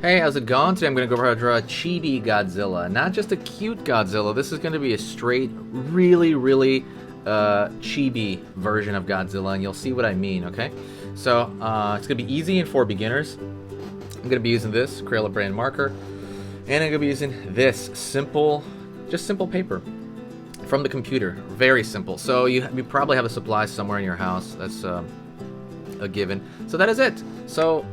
Hey, how's it going? Today I'm going to go over how to draw a Chibi Godzilla. Not just a cute Godzilla, this is going to be a straight, really chibi version of Godzilla, and you'll see what I mean, okay? So, it's going to be easy and for beginners. I'm going to be using this Crayola brand marker, and I'm going to be using this simple paper from the computer. Very simple. So you probably have a supply somewhere in your house. That's a given. So that is it. So,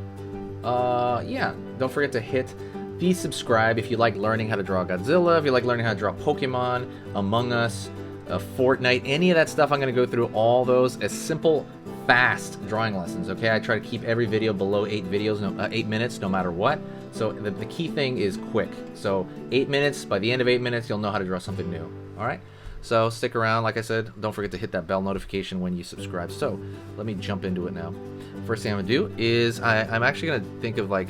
yeah, don't forget to hit the subscribe if you like learning how to draw Godzilla, if you like learning how to draw Pokemon, Among Us, Fortnite, any of that stuff. I'm going to go through all those as simple, fast drawing lessons, okay? I try to keep every video below 8 minutes, no matter what. So the key thing is quick. So 8 minutes, by the end of 8 minutes, you'll know how to draw something new, all right? So stick around. Like I said, don't forget to hit that bell notification when you subscribe. So let me jump into it now. First thing I'm gonna do is I'm actually gonna think of like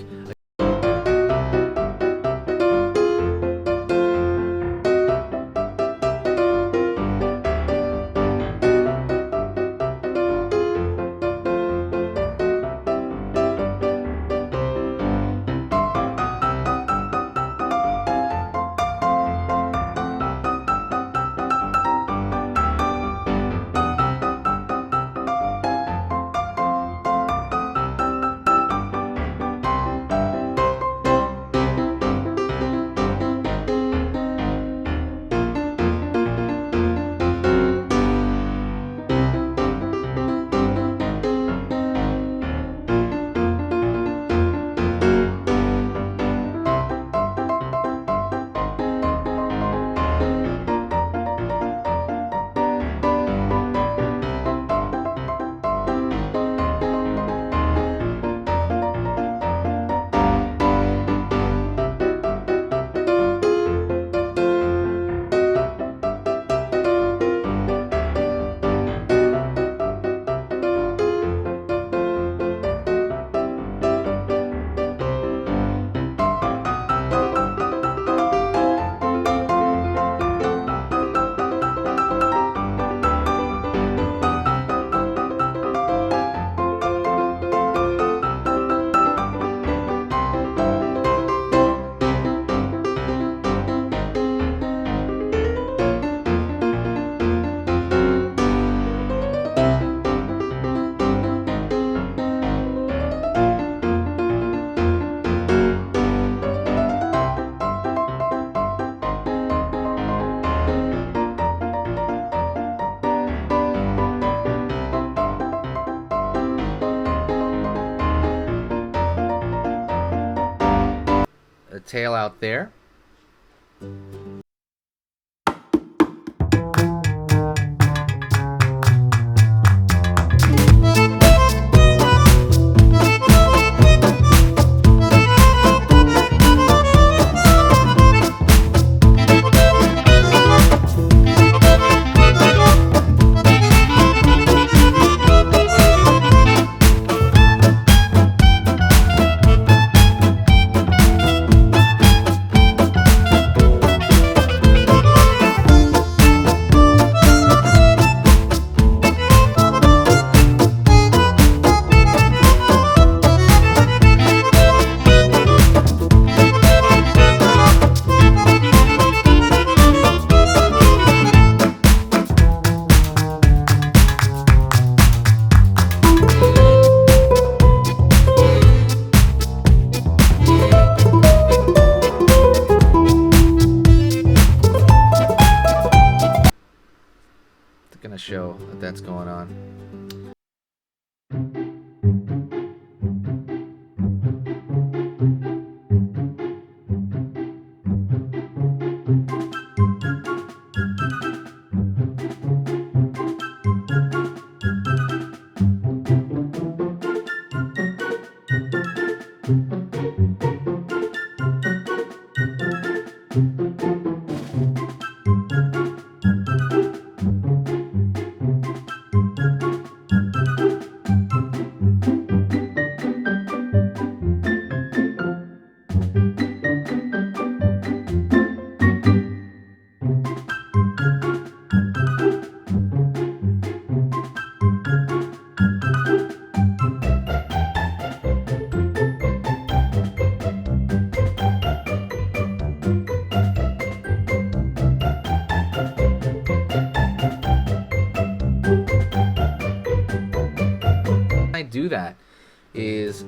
a tail out there. Gonna show that that's going on. is